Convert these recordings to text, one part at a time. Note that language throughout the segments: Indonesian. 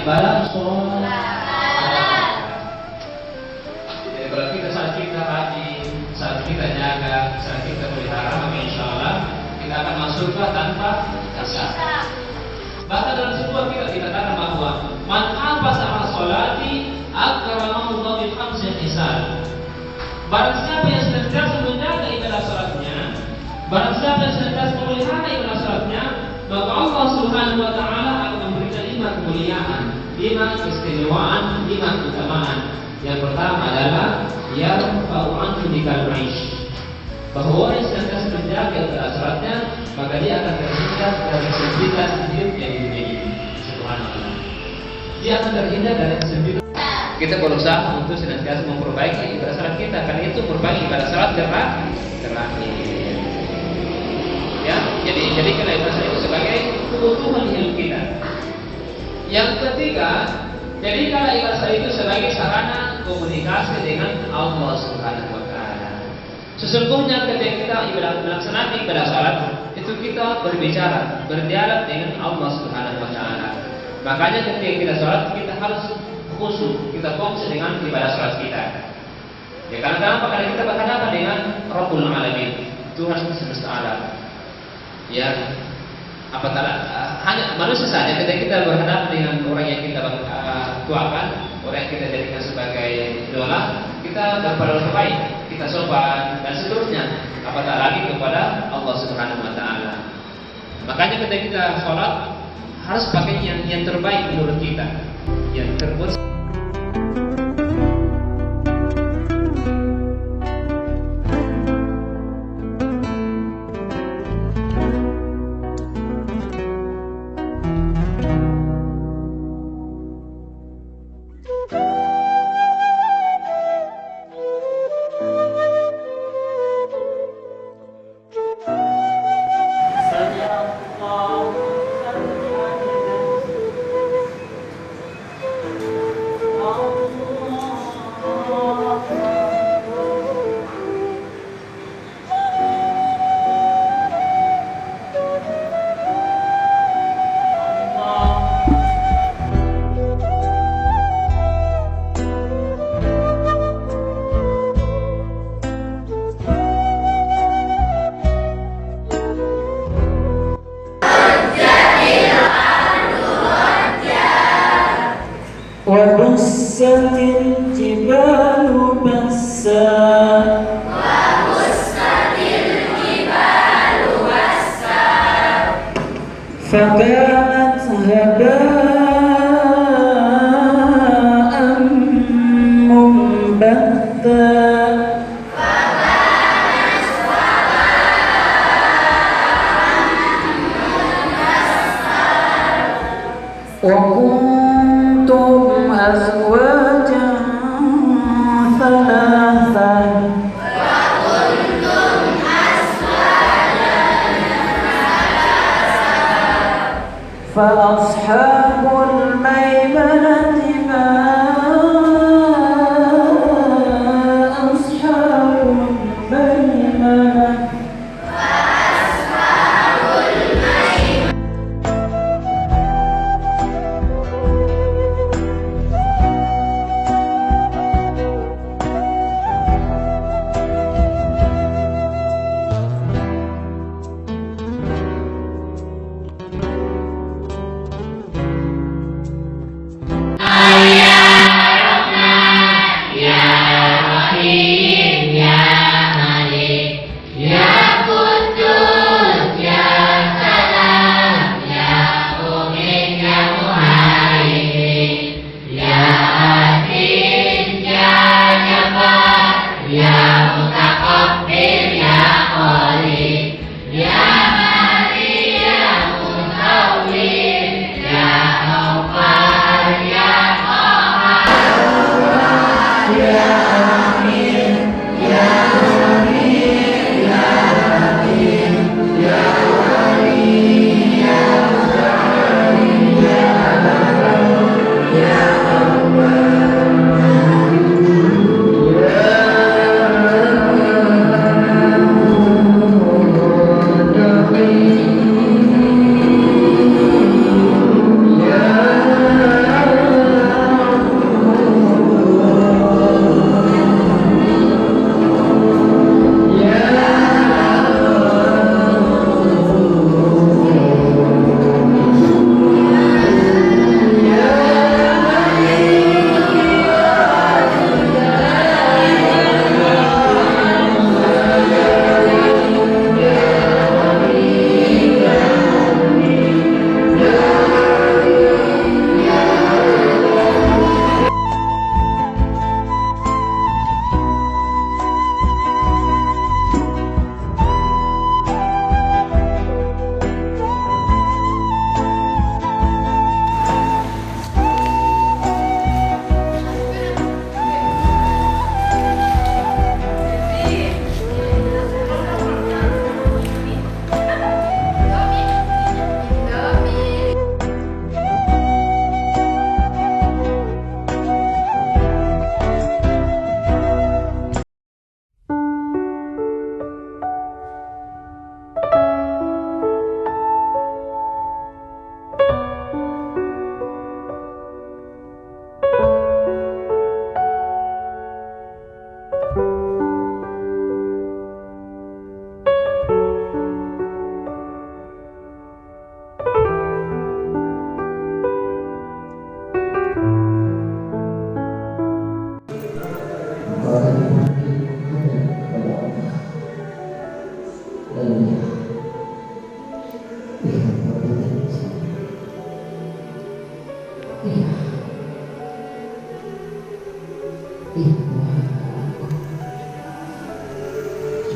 ibadah sholat. Jadi kalau kita saat kita rajin, saat kita jaga, saat kita pelihara, maka insya Allah kita akan masuk tanpa kasar. Bahkan dalam sebuah kita dikatakan bahwa man hafaz ala sholati akramahu Allah bi khamsi hisal. Barang siapa yang senantiasa menjaga ibadah salatnya, barang siapa yang senantiasa memelihara ibadah salatnya, maka Allah Subhanahu wa taala akan memberikan 5 kemuliaan, 5 keistimewaan, 5 keutamaan. Yang pertama adalah yarfa'u anhu dikal aish. Bahwa orang yang senantiasa menjaga ibadah salatnya, maka dia akan terhindar dari kesempitan hidup yang di dunia ini. Subhanallah. Dia akan terhindar dari kesempitan. Kita berusaha untuk senantiasa memperbaiki ibadah salat kita, karena itu memperbaiki ibadah salat terakhir. Ya, jadi jadikanlah ibadah salat itu sebagai kebutuhan hidup kita. Yang ketiga, jadikanlah ibadah salat itu sebagai sarana komunikasi dengan Allah Subhanahu wa taala. Sesungguhnya ketika kita melaksanakan ibadah salat, itu kita berbicara, berdialog dengan Allah Subhanahu wa taala. Makanya ketika kita salat, kita harus khusyuk, kita fokus dengan ibadah salat kita. Ya, karena kita berhadapan dengan Rabbul Alamin, Tuhan semesta alam. Ya, hanya manusia saja ketika kita berhadapan dengan orang yang kita tuakan, orang yang kita jadikan sebagai idola, kita berbuat baik, kita sopan dan seterusnya. Apatah lagi kepada Allah Subhanahu wa taala. Makanya ketika kita sholat harus pakai yang terbaik menurut kita, yang terbuat. Oh فكانت هباء منبثا وكنتم أزواجا ثلاثا فأصحاب الميمنة ما أصحاب الميمنة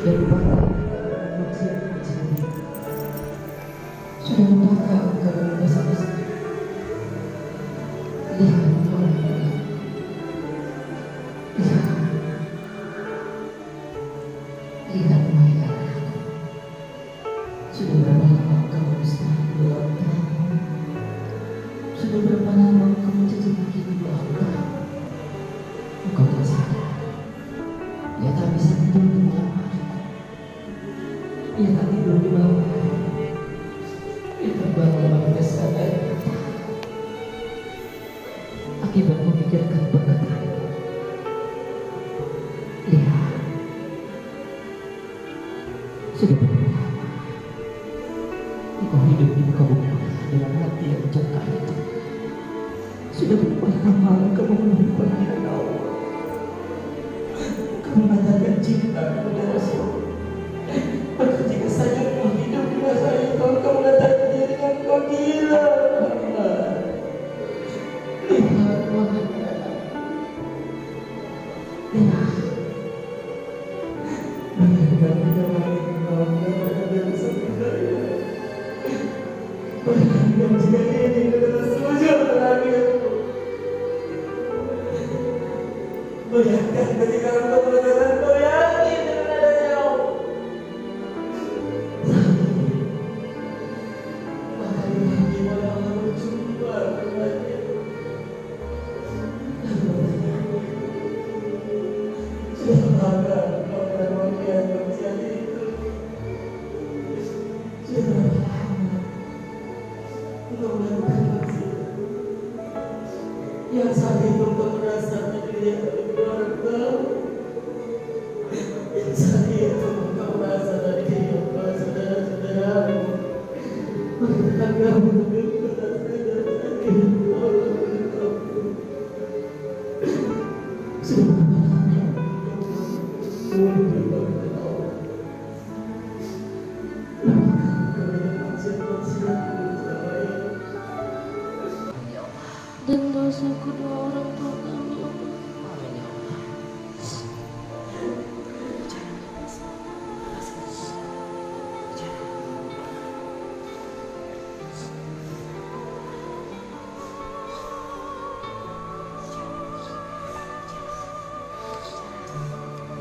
Sudah lupakan sudah lupakan kamu dosa-dosa. Lihat Allah, lihat Maya, sudah berapa lama kamu berstahan berdoa, sudah berapa lama kamu caci maki di bawah. Engkau tak sadar, dia tak bisa tidur di malam hari. Dia tak tidur di bawah. Dia terbangun malam sadar akibat memikirkan perkataan. Iya, sudah berapa lama engkau hidup di muka bumi dengan hati yang cekak itu? Sudah berapa lama kamu melupakan Allah? Kamu mengatakan cinta kepada Rasul. Maka jika saja engkau hidup di masa itu, engkau mengatakan dia dengan kau Bayangkan ketika engkau mengatakan kau yakin dengan adanya Allah. Maka bagaimana Allah berjumpa dengannya. Siapakah engkau dan wakil yang terjadi itu? Siapakah engkau melakukan maksiat yang saat itu engkau merasa dirinya lebih orang tahu. Yang saat itu engkau merasa dari kehidupan saudara-saudaramu. Maka kamu mendengar sakit Allah engkau. Dan dosa kedua orang tua kami, ya Allah.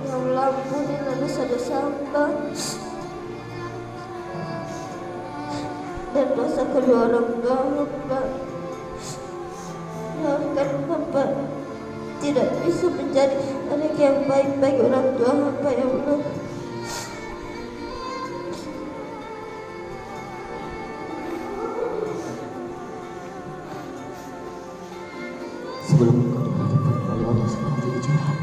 Ya Allah, ampunilah dosa-dosa hamba dan dosa kedua orang tua hamba. Maafkan hamba tidak bisa menjadi anak yang baik bagi orang tua hamba, ya Allah. Sebelum engkau dihadapkan oleh Allah seperti jahat,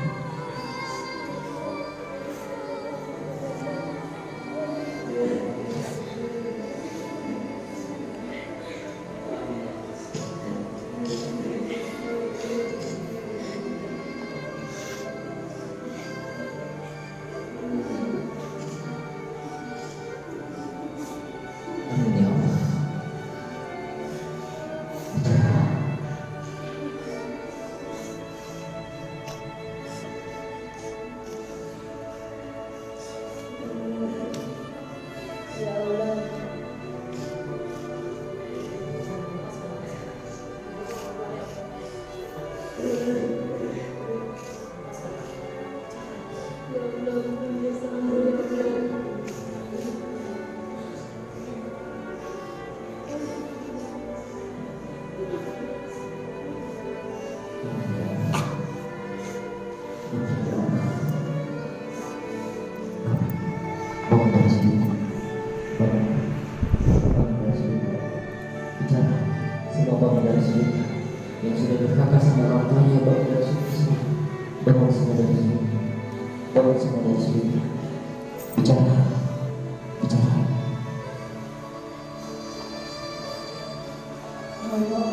amin ya Allah. Bangun dari sini. Bangun dari sini. Bicara. Semua bangun dari sini. Yang sudah berkata sama orang tuanya, bangun dari sini. Bangun semua dari sini. Bangun semua dari sini. Bicara. Bicara. Amin.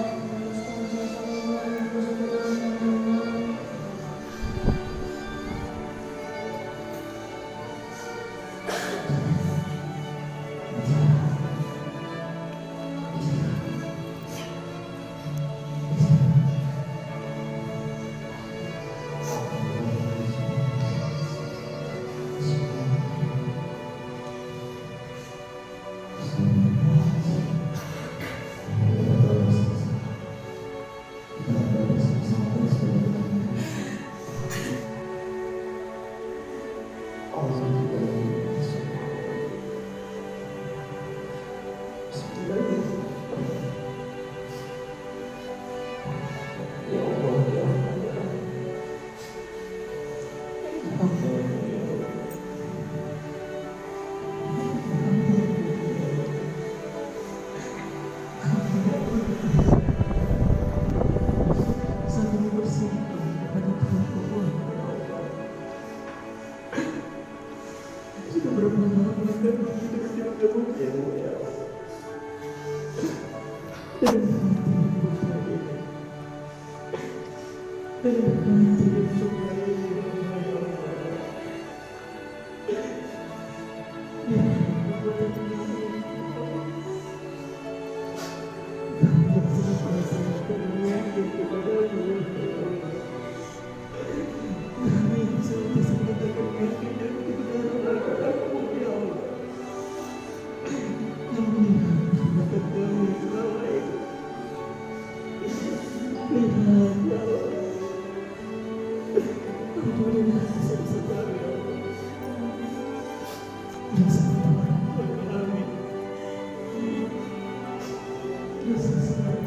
yang sementara, yang sementara.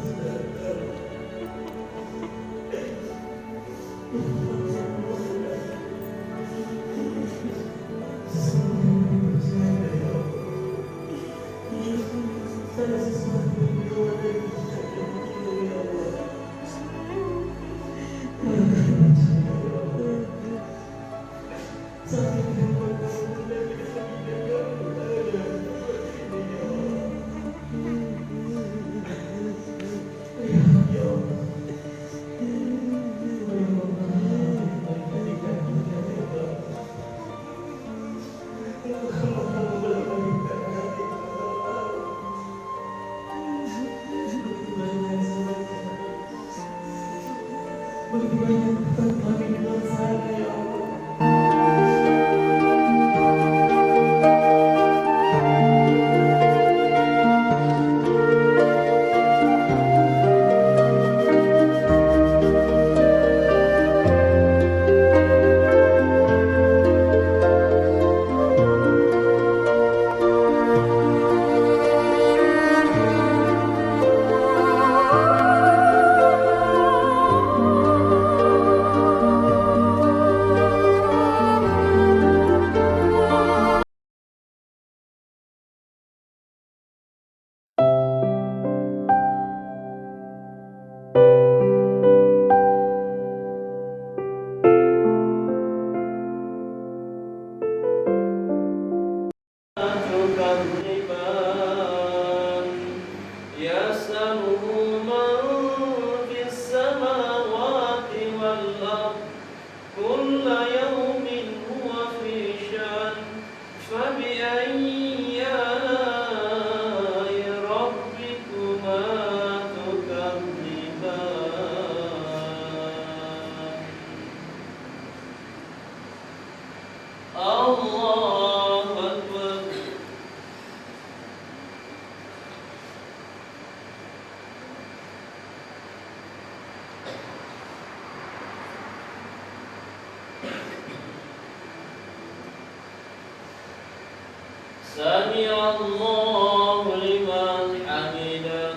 سمع الله لمن حمده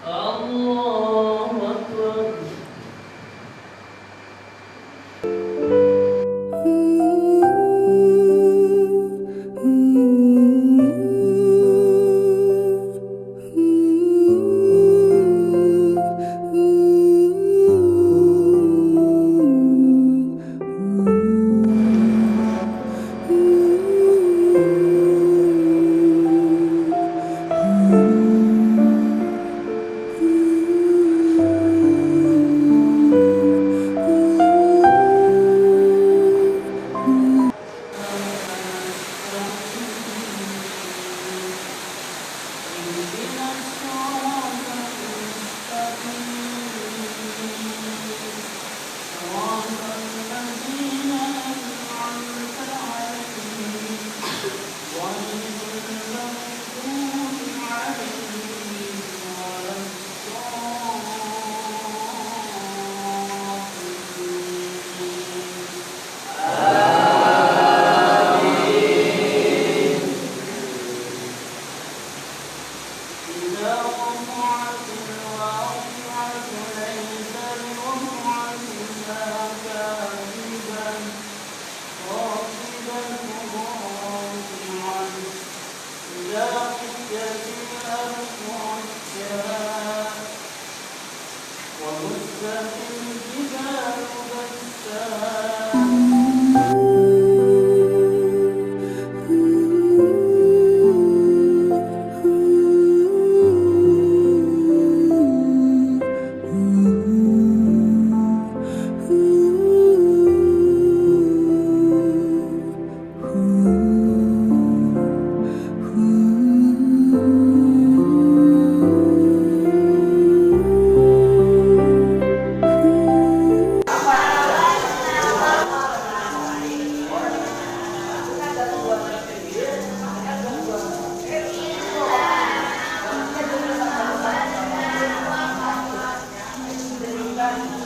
الله أكبر Tuhan.